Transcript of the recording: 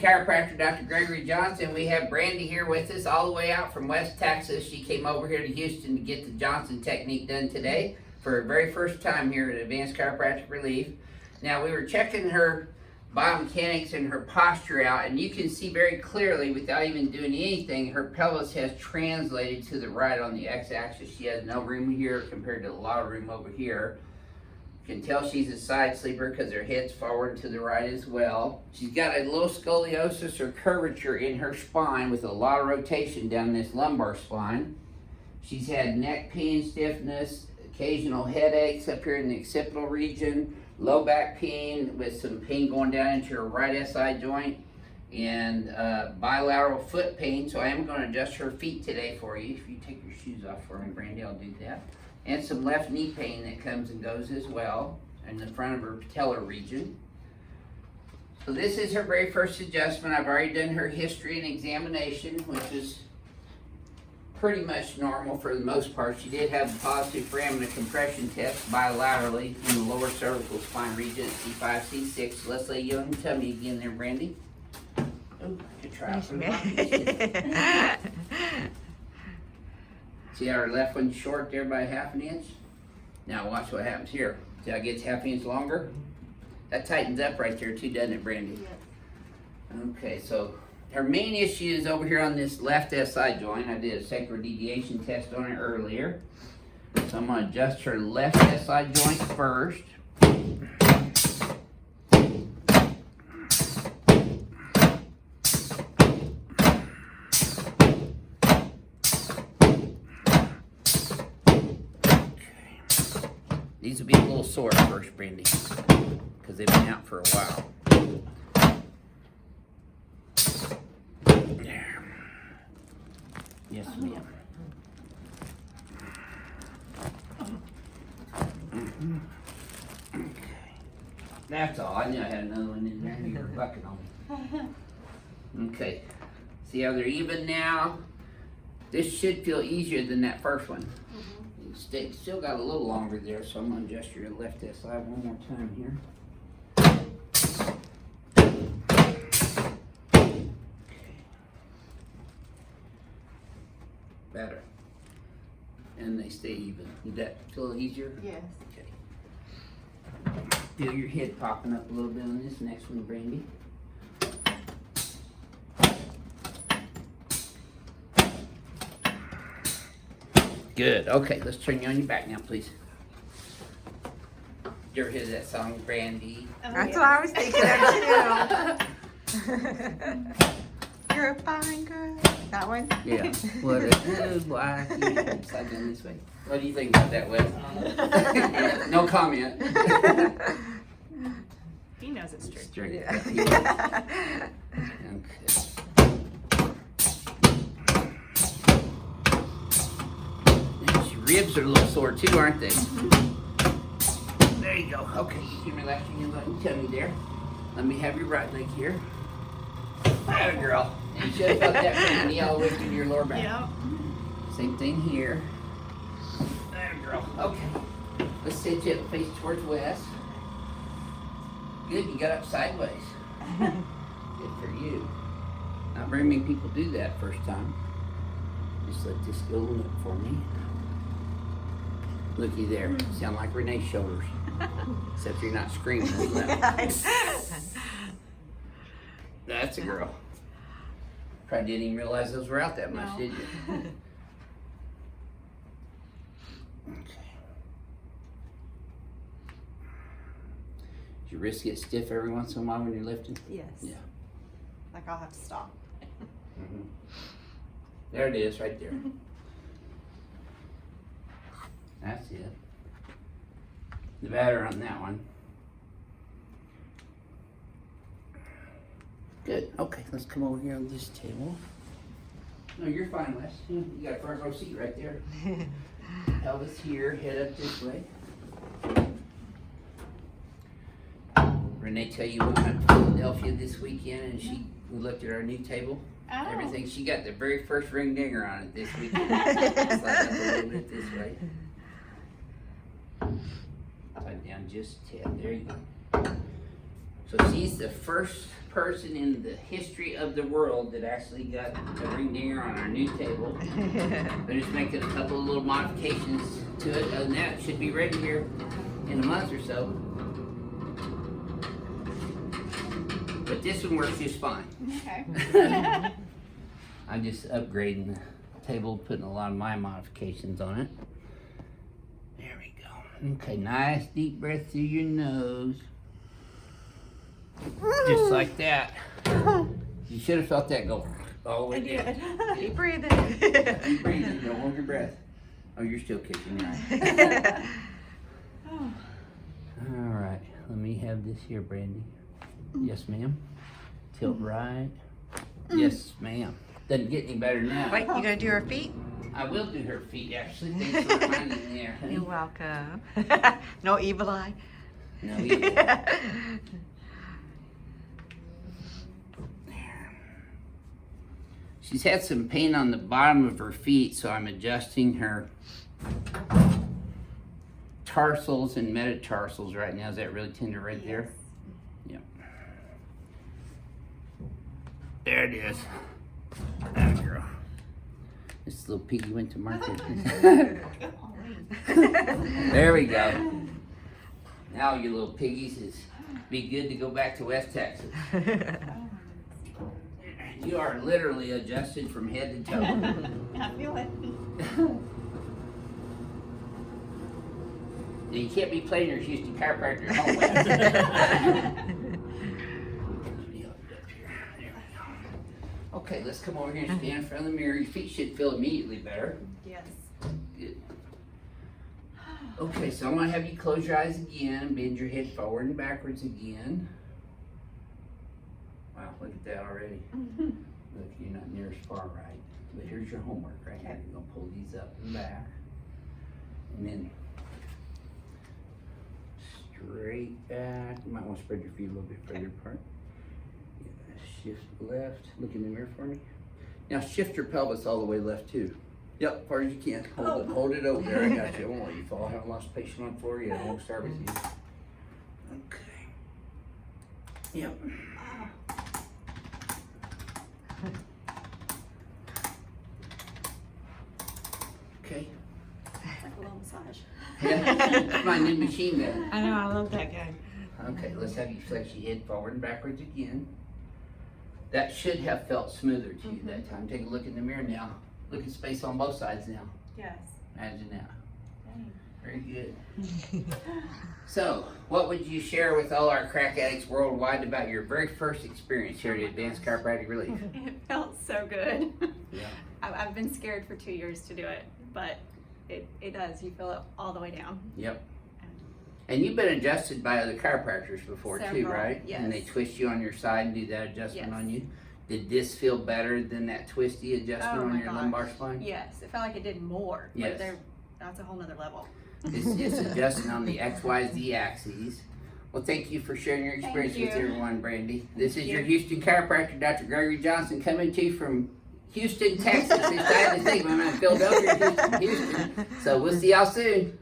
Chiropractor Dr. Gregory Johnson. We have Brandy here with us all the way out from West Texas. She came over here to Houston to get the Johnson technique done today for her very first time here at Advanced Chiropractic Relief. Now we were checking her biomechanics and her posture out, and you can see very clearly without even doing anything, her pelvis has translated to the right on the x-axis. She has no room here compared to a lot of room over here. You can tell she's a side sleeper because her head's forward to the right as well. She's got a little scoliosis or curvature in her spine with a lot of rotation down this lumbar spine. She's had neck pain, stiffness, occasional headaches up here in the occipital region, low back pain with some pain going down into her right SI joint, and bilateral foot pain. So I am going to adjust her feet today for you. If you take your shoes off for me, Brandy, I'll do that. And some left knee pain that comes and goes as well in the front of her patellar region. So this is her very first adjustment. I've already done her history and examination, which is pretty much normal for the most part. She did have a positive foramen compression test bilaterally in the lower cervical spine region at C5, C6. So let's lay you on the tummy again there, Brandy. Oh, good try. See how her left one's short there by 1/2 inch? Now watch what happens here. See how it gets 1/2 inch longer? That tightens up right there too, doesn't it, Brandy? Yes. Okay, so her main issue is over here on this left SI joint. I did a sacral deviation test on it earlier. So I'm going to adjust her left SI joint first. These will be a little sore at first, Brandy, because they've been out for a while. There. Yes, ma'am. Okay. That's all. I knew I had another one in there. You were bucking on me. Okay. See how they're even now? This should feel easier than that first one. Still got a little longer there, so I'm going to adjust your left SI one more time here. Okay. Better. And they stay even. Did that feel a little easier? Yes. Okay. Feel your head popping up a little bit on this next one, Brandy. Good. Okay, let's turn you on your back now, please. You ever hear that song, Brandy? Oh, That's yeah. what I was thinking of too. You're a fine girl. That one? Yeah. What a good wife. Upside down this way. What do you think about that, Wes? No comment. He knows it's true. Straight. Yeah. Okay. Ribs are a little sore too, aren't they? There you go. Okay, you can relax your tummy there. Let me have your right leg here. Atta girl. And you should have felt that from the knee all the way through your lower back. Yep. Same thing here. Atta girl. Okay. Let's sit you up face towards west. Good, you got up sideways. Good for you. Not very many people do that first time. Just let this go up for me. Looky there. Sound like Renee's shoulders. Except you're not screaming. That's a girl. Probably didn't even realize those were out that much, No. did you? Okay. Does your wrist get stiff every once in a while when you're lifting? Yes. Yeah. Like I'll have to stop. Mm-hmm. There it is, right there. That's it. The batter on that one. Good. Okay, let's come over here on this table. No, you're fine, Wes. You got a front row seat right there. Pelvis here, head up this way. Renee tell you we went to Philadelphia this weekend, and we looked at our new table. Oh. Everything. She got the very first ring dinger on it this weekend. Slide up a little bit this way. Slide down just a tad. There you go. So she's the first person in the history of the world that actually got a ring dinger on our new table. We're just making a couple of little modifications to it. Other than that, it should be ready here in a month or so. But this one works just fine. Okay. I'm just upgrading the table, putting a lot of my modifications on it. There we go. Okay, nice deep breath through your nose. Just like that. You should have felt that go all the way down. Keep breathing. Keep breathing, don't hold your breath. Oh, you're still kicking, right? All right, let me have this here, Brandy. Yes, ma'am. Tilt right. Yes, ma'am. Doesn't get any better now. Wait, you gonna do her feet? I will do her feet, actually. Thanks for reminding me there, honey. You're welcome. No evil eye. No, evil. She's had some pain on the bottom of her feet, so I'm adjusting her tarsals and metatarsals right now. Is that really tender right there? Yep. There it is. That girl. This little piggy went to market. There we go. Now, you little piggies, it's be good to go back to West Texas. You are literally adjusted from head to toe. I feel it. You can't be playing your Houston Chiropractor at home. There we go. Okay, let's come over here and stand in front of the mirror. Your feet should feel immediately better. Yes. Good. Okay, so I'm gonna have you close your eyes again, bend your head forward and backwards again. Wow, look at that already. Look, you're not near as far right. But here's your homework right here. You're gonna pull these up and back. And then straight back. You might want to spread your feet a little bit further apart. Yeah, shift left. Look in the mirror for me. Now shift your pelvis all the way left too. Yep, as far as you can. Hold it over there. I got you. I won't let you fall. I haven't lost patient on the floor yet. I won't start with you. Okay. Yep. Okay. It's like a little massage. Yeah, it's my new machine gun. I know, I love that guy. Okay, let's have you flex your head forward and backwards again. That should have felt smoother to you that time. Take a look in the mirror now. Look at space on both sides now. Yes. Imagine that. Dang. Very good. So, what would you share with all our crack addicts worldwide about your very first experience here at Advanced Chiropractic Relief? It felt so good. Yeah. I've been scared for 2 years to do it, but it does. You feel it all the way down. Yep. And you've been adjusted by other chiropractors before too, Several, right? yes. And they twist you on your side and do that adjustment Yes. on you. Did this feel better than that twisty adjustment Oh on my your gosh. lumbar spine? Yes, it felt like it did more. Yes. Like that's a whole nother level. It's adjusting on the XYZ axes. Well, thank you for sharing your experience Thank with you. everyone, Brandy. This is you. your Houston Chiropractor Dr. Gregory Johnson coming to you from Houston, Texas. Excited to think I'm in Philadelphia, Houston. So we'll see y'all soon.